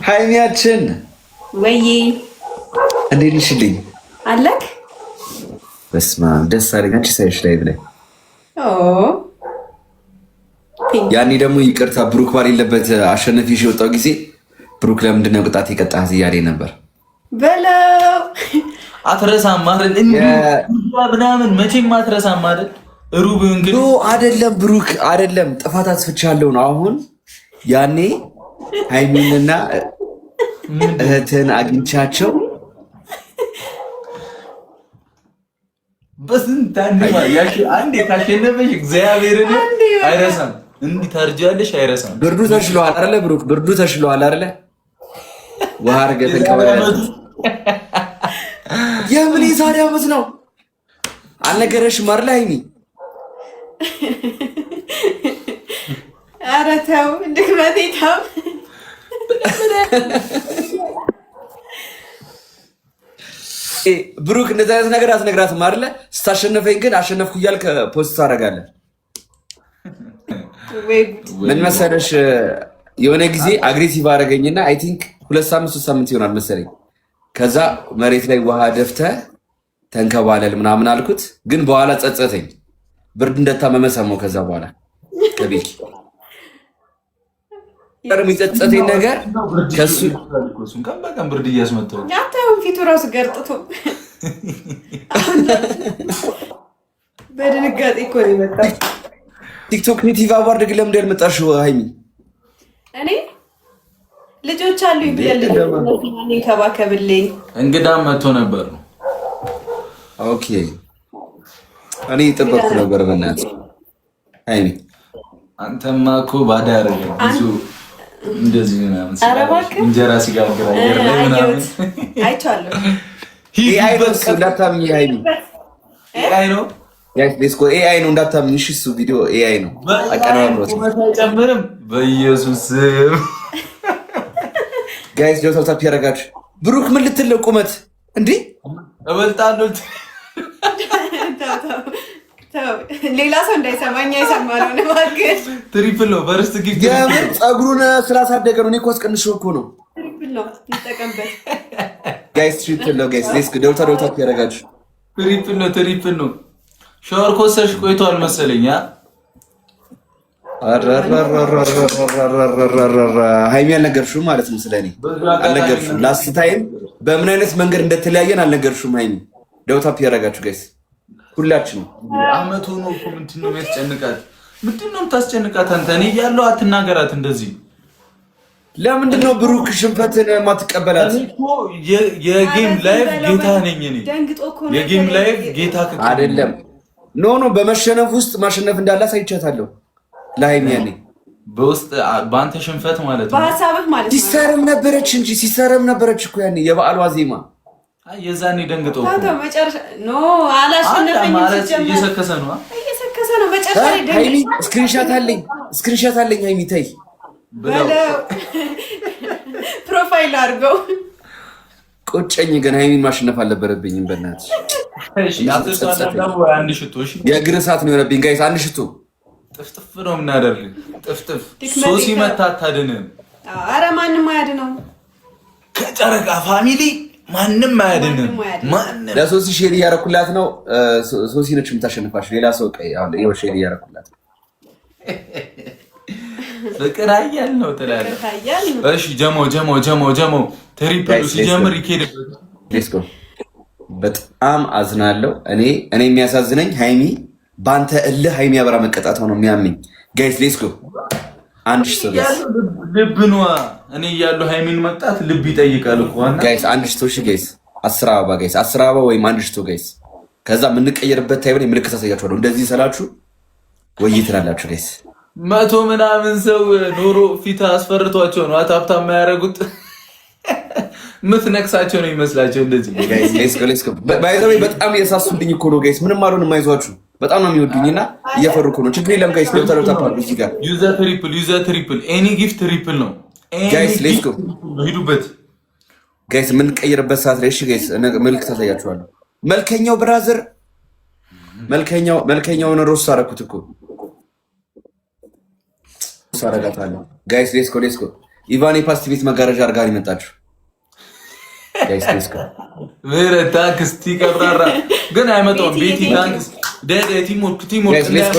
ሀይሚያችን ወይ እንዴት ነሽልኝ? አለክ በስመ አብ ደስ አለኝ። አንቺ ሳይሽ ላይ ብለኝ ያኔ ደግሞ ይቅርታ ብሩክ ባሌለበት አሸነፊሽ የወጣው ጊዜ ብሩክ ለምንድን ነው ቅጣት የቀጣህ እያለኝ ነበር በለው። አትረሳም አይደል? ምናምን መቼም አትረሳም አይደል? ሩብ እንግዲህ አይደለም ብሩክ አይደለም ጥፋት አስፍቻለሁ ነው። አሁን ያኔ ሃይሚንና እህትን አግኝቻቸው በስንት አንዴ ካሸነፈሽ እግዚአብሔርን አይረሳም። እንዲህ ታርጃለሽ አይረሳም። ብርዱ ተሽሏል አይደለ ብሩክ? ብርዱ ተሽሏል አይደለ? ውሃ አድርገህ ተቀበል። የምን የዛሬ ዓመት ነው አልነገረሽም አይደለ ሃይሚ? ኧረ ተው ድክመቴ ተው። ብሩክ እንደዚህ አይነት ነገር አትነግራትም አይደለ? ስታሸነፈኝ ግን አሸነፍኩ እያልክ ፖስት ታደርጋለህ። ምን መሰለሽ የሆነ ጊዜ አግሬሲቭ አደረገኝና አይ ቲንክ 2 ሳምንት 3 ሳምንት ይሆናል መሰለኝ። ከዛ መሬት ላይ ውሃ ደፍተህ ተንከባለል ምናምን አልኩት፣ ግን በኋላ ጸጸተኝ። ብርድ እንደታመመ ሰማሁ። ከዛ በኋላ ከቤት የሚጸጸተኝ ነገር ከሱ ቀን ብርድ እያስመጣው ያታውን ፊቱ ራሱ ገርጥቶ በድንጋጤ እኮ ነው የመጣው። ቲክቶክ ክሬቲቭ አዋርድ ግን ለምንድን ያልመጣሽው ሃይሚ? እኔ ልጆች አሉኝ ብያለሁ። እንከባከብልኝ እንግዳም መጥቶ ነበር ነው። ኦኬ እኔ እየጠበቅኩ ነበር። በእናትህ ሃይሚ አንተማ እኮ ባዳ ያደረገ ብዙ እንደዚህ ምናምን እንጀራ ሲጋግር አየር ላይ ምናምን አይቻለሁ። ኤአይ ነው እንዳታምኝ ሃይሚ፣ ኤአይ ነው ሌስኮ ኤአይ ነው እንዳታምኝ። እሺ እሱ ቪዲዮ ኤአይ ነው አቀናብሮት አይጨምርም። በኢየሱስ ጋይስ ጆታ ታፕ ያረጋችሁ። ብሩክ ምን ልትል ነው? ቁመት እንዴ እበልጣለሁ። ሌላ ሰው እንዳይሰማኝ አይሰማለው ነው ማለት ትሪፕል ነው። ፈርስት ጊፍት የምር ፀጉሩን ስላሳደገ ነው። እኔ እኮ አስቀንሼው እኮ ነው። ትሪፕል ነው ይጠቀምበት ጋይስ። ትሪፕል ነው ጋይስ። ሌስክ ዶታ ታፕ ያረጋችሁ። ትሪፕል ነው። ሻወር ኮሰሽ ቆይቷል መሰለኝ። ሃይሚ አልነገርሽውም ማለት ነው። ስለኔ አልነገርሽውም። ላስት ታይም በምን አይነት መንገድ እንደተለያየን አልነገርሽውም ሃይሚ። ዶታ ታፕ ያረጋችሁ ጋይስ ሁላችን። አመቱ ነው እኮ ምንድን ነው የሚያስጨንቃት? ምንድን ነው የምታስጨንቃት አንተ? እኔ እያለሁ አትናገራት እንደዚህ። ለምንድን ነው ብሩክ ሽንፈትን የማትቀበላት? የጌም ላይፍ ጌታ ነኝ እኔ። የጌም ላይፍ ጌታ አይደለም። ኖ በመሸነፍ ውስጥ ማሸነፍ እንዳለ አሳይቻታለሁ ለሃይሚ። ያኔ በውስጥ በአንተ ሽንፈት ማለት ነው በሀሳብህ ማለት ነው። ሲስተርም ነበረች እንጂ ሲስተርም ነበረች እኮ ያኔ የበዓሉ ዋዜማ። የዛኔ ደንግጦ መጨረሻ ኖ አላሸነፈኝም። እየሰከሰ ነው እየሰከሰ ነው። መጨረሻ ላይ ሃይሚ ስክሪንሻት አለኝ ሃይሚ ተይ ፕሮፋይል አድርገው ቆጨኝ። ግን ሃይሚን ማሸነፍ አልነበረብኝም በእናትሽ። የእግር እሳት ነው የሆነብኝ ጋይስ። አንድ ሽቶ ጥፍጥፍ ነው የምናደርግ። ጥፍጥፍ ሶሲ መታ አታድንም። ኧረ ማንም አያድነው ከጨረቃ ፋሚሊ ማንም አያድንም። ለሶሲ ሼር እያረኩላት ነው። ሶሲ ነች የምታሸንፋሽ። ሌላ ሰው ይኸው ሼር እያረኩላት። ፍቅር አያል ነው ትላለህ። እሺ ጀሞ ትሪፕሉ ሲጀምር ይኬድበት። በጣም አዝናለሁ። እኔ የሚያሳዝነኝ ሃይሚ በአንተ እልህ ሃይሚ አበራ መቀጣት ነው የሚያመኝ። ጋይስ ሌስኮ አንድ ሽቶ ልብ ነዋ። እኔ እያለሁ ሃይሚን መቅጣት ልብ ይጠይቃል እኮ ጋይስ። አንድ ሽቶ እሺ ጋይስ። 10 አበባ ጋይስ፣ 10 አበባ ወይም አንድ ሽቶ ጋይስ። ከዛ የምንቀየርበት ታይም ላይ ምልክት አሳያችኋለሁ። እንደዚህ ሰላችሁ ወይ ትላላችሁ ጋይስ። 100 ምናምን ሰው ኖሮ ፊት አስፈርቷቸው ነው አታፕታ የማያደርጉት። ምትነክሳቸው ነው ይመስላቸው እንደዚህ ጋይስ። ሌስኮ በጣም እየሳሱልኝ እኮ ነው ጋይስ። ምንም አልሆንም አይዟችሁ። በጣም ነው የሚወዱኝና እየፈሩ እኮ ነው። ችግር የለም ጋይስ። ዶታ ታፓሉ እዚህ ጋር ዩዘ ትሪፕል ኤኒ ጊፍት ትሪፕል ነው ጋይስ። ሌትስ ጎ ሂዱበት ጋይስ። የምንቀይርበት ሰዓት ላይ እሺ ጋይስ። ምልክት አሳያችኋለሁ። መልከኛው ብራዘር መልከኛውን ሮስ አደረኩት እኮ። አረጋታለሁ ጋይስ። ሌትስ ጎ ኢቫን የፓስቲ ቤት መጋረጃ አድርጋ ነው የመጣችው። ምህረት ታንክስ ቀብራራ ግን አይመጣውም። ቤቲ ታንክስ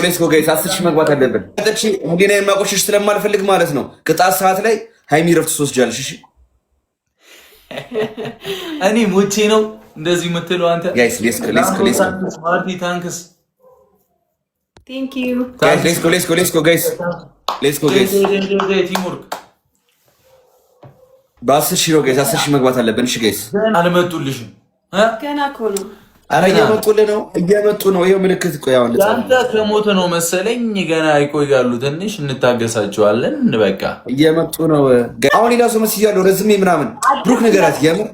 ሌስኮ ጋይስ 10 ሺህ መግባት አለብን። ህሊና የማቆሽሽ ስለማልፈልግ ማለት ነው። ቅጣት ሰዓት ላይ ሃይሚ ረፍት ትወስጃለሽ። እሺ እኔ ሞቼ ነው እንደዚህ የምትለው አንተ። ጋይስ ሌስኮ ማርቲ ታንክስ ቴንክ ዩ ጋይስ ሌስኮ ጋይስ ቲምወርክ በ10 ሺህ ነው ጋይስ 10 ሺህ መግባት አለብን። እሺ ጋይስ አልመጡልሽም ገና እኮ ነው። ኧረ እየመጡ ነው። ይኸው ምልክት ቆይ አሁን አንተ ከሞተ ነው መሰለኝ ገና ይቆያሉ። ትንሽ እንታገሳቸዋለን። በቃ እየመጡ ነው። አሁን ሌላ ሰው መስያለሁ ረዝሜ ምናምን ብሩክ ነገራት የምር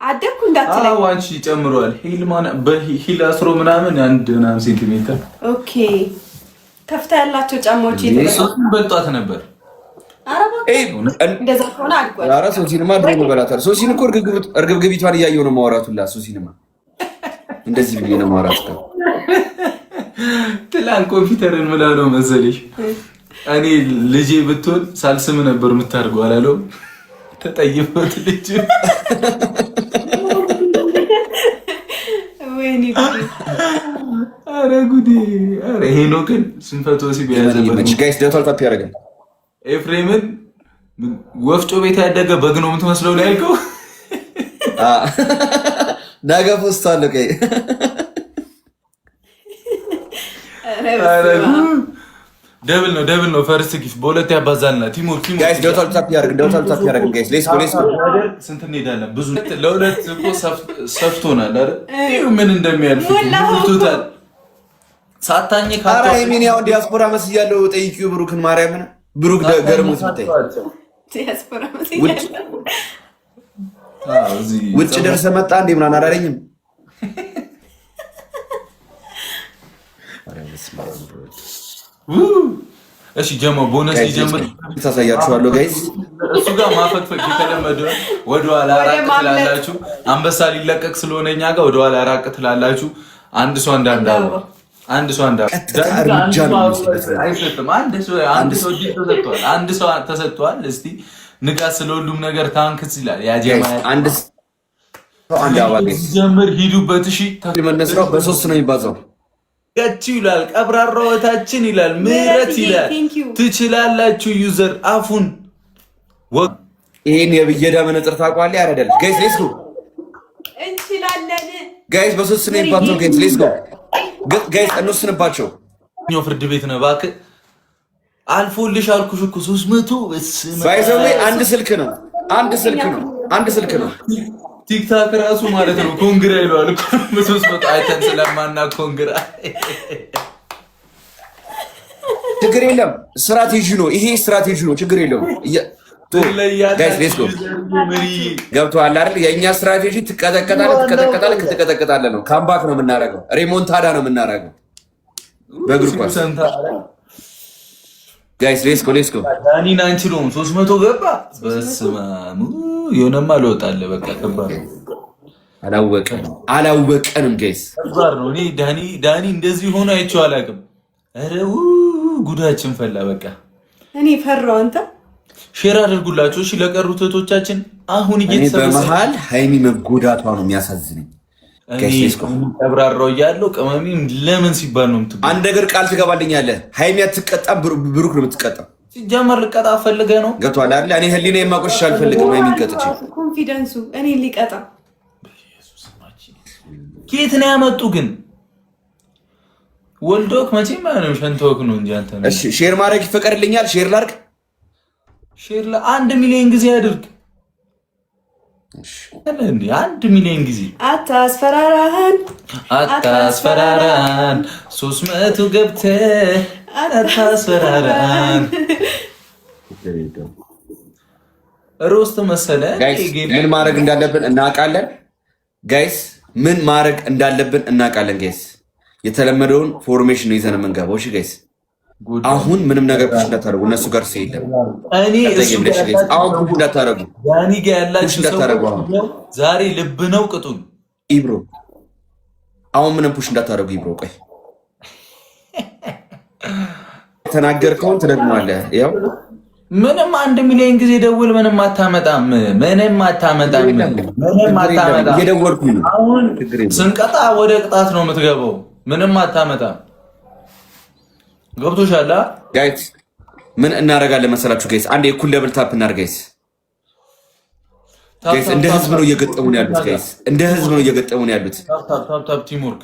አደኩ እንዳትለኝ። አንቺ ጨምሯል። ሂል አስሮ ምናምን 1 ሴንቲሜትር ኦኬ ከፍታ ያላቸው ጫማዎች እሱን በልጧት ነበር። እንደዛ ከሆነ አድጓል። ኧረ ሶሲንማ ድሮ በላታል። ሶሲን እኮ እርግብግቢቷን እያየሁ ነው ማውራቱላ። ሶሲንማ እንደዚህ ብዬ ነው ማውራት። ትላንት ኮምፒውተርን ምን አለው መሰለሽ እኔ ልጄ ብትሆን ሳልስም ነበር የምታርገው አላለው። ተጠይፎት ልጅ ወይኔ ኧረ ጉዴ! ኧረ ሄኖክን ስንፈቶ ሲቢያዘበት ጋይስ ደውታል ታፕ ያደርጋል። ኤፍሬምን ወፍጮ ቤት ያደገ በግ ነው የምትመስለው ላይ ያልከው ነገ ፖስት አለ። ቀይ ደብል ነው ፈርስት ጊፍት በሁለት ያባዛልና ቲሞር ጋይስ ደውታል ታፕ ያደርግ ጋይስ ሌስኮ ስንት እንሄዳለን? ብዙ ለሁለት እኮ ሰፍቶናል አይደል? ምን እንደሚያልፍ ሁሉታል ሳታኝ ካታ ሃይሚን ያው ዲያስፖራ መስያለው። ጠይቂው ብሩክን ማርያምን ብሩክ ገርሞት ብታይ ዲያስፖራ መስያለው። ውጭ ደርሰ መጣ እንዴ ምናምን አላለኝም። እሺ ጀሞ ቦነስ ይጀምር ታሳያችኋለሁ ጋይስ። እሱ ጋር ማፈግፈግ የተለመደ ወደኋላ ራቅ ትላላችሁ። አንበሳ ሊለቀቅ ስለሆነ እኛ ጋር ወደኋላ ራቅ ትላላችሁ። አንድ ሰው እንዳንዳው አንድ ሰው ተሰጥቷል። እስቲ ንጋት ስለሁሉም ነገር ታንክስ ይላል። ያ ጀማ አንድ ሰው አንድ አዋቂ ጀምር ሂዱበት። እሺ መነስራው በ3 ነው የሚባዛው። ገጭ ይላል ቀብራራዎታችን ይላል ምህረት ይላል ትችላላችሁ። ዩዘር አፉን ይሄን የብየዳ መነጽር ታውቋለህ አይደል? ጋይስ ሌትስ ጎ እንችላለን። ጋይስ በ3 ነው የሚባዛው። ጋይስ ሌትስ ጎ ጋይስ እንወስንባቸው። ፍርድ ቤት ነው እባክህ። አልፎልሽ አልኩሽ እኮ 300 ባይዘው አንድ ስልክ ነው። ቲክታክ ራሱ ማለት ነው ኮንግራ ይለዋል እኮ 300 አይተን ስለማና ኮንግራ ችግር የለም። ስትራቴጂ ነው ይሄ ስትራቴጂ ነው። ችግር የለውም። ጋይስ ሌትስ ጎ ገብቶሃል አይደል? የእኛ ስትራቴጂ ትቀጠቀጣለህ ነው። ካምባክ ነው የምናደርገው። ሬሞንታዳ ነው የምናደርገው በእግር ኳስ። ጋይስ ሌትስ ጎ ዳኒን አንችለውም። 300 ገባ። በስመ አብ የሆነማ ልወጣለህ። በቃ ከባድ ነው። አላወቀንም ጋይስ ከባድ ነው። እኔ ዳኒ እንደዚህ ሆኖ አይቼው አላውቅም። ኧረ ጉዳችን ፈላ። በቃ እኔ ፈራው። አንተ ሼር አድርጉላችሁ እሺ፣ ለቀሩት እህቶቻችን። አሁን እየተሰበሰበ በመሃል ሃይሚ መጎዳቷ ነው የሚያሳዝነኝ። ተብራራው እያለው ቅመሚ ለምን ሲባል ነው የምትባለው? አንድ ነገር ቃል ትገባልኛለህ። ሃይሚ አትቀጣም፣ ብሩክ ነው የምትቀጣው። ሲጀመር ልቀጣ ፈልገህ ነው። ገብቶሃል አይደል? እኔ ህሊና የማቆሽሽ አልፈልግም። ሃይሚ ቀጥቼ ኮንፊደንሱ እኔ ሊቀጣ ከየት ነው ያመጡ ግን? ወልዶክ መቼም አይሆንም። ሸንተወክ ነው እንጂ አንተ ነው። እሺ ሼር ማድረግ ይፈቀድልኛል? ሼር ላድርግ። ሼር ለ1 ሚሊዮን ጊዜ አድርግ። እሺ 1 ሚሊዮን ጊዜ አታስፈራራን 300 ገብተህ አታስፈራራን። ሮስት መሰለ። ምን ማድረግ እንዳለብን እናውቃለን ጋይስ። ምን ማድረግ እንዳለብን እናውቃለን ጋይስ። የተለመደውን ፎርሜሽን ነው ይዘን የምንገባው። እሺ ጋይስ አሁን ምንም ነገር ፑሽ እንዳታረጉ። እነሱ ጋር ሲሄድ እኔ አሁን ፑሽ እንዳታረጉ። ያኒ ጋር ያላችሁ ሰው ዛሬ ልብ ነው ቅጡን። ኢብሮ አሁን ምንም ፑሽ እንዳታረጉ። ኢብሮ ቆይ ተናገርከውን ትደግማለህ። ያው ምንም 1 ሚሊዮን ጊዜ ደውል፣ ምንም አታመጣም። እየደወልኩ ነው። አሁን ስንቀጣ ወደ ቅጣት ነው የምትገባው። ምንም አታመጣም። ገብቶሻል ጋይስ? ምን እናደርጋለን መሰላችሁ ጋይስ? አንድ የኩል ደብል ታፕ እናድርግ ጋይስ። ጋይስ እንደ ህዝብ ነው እየገጠሙን ያሉት ጋይስ፣ እንደ ህዝብ ነው እየገጠሙን ያሉት። ታፕ ቲም ወርክ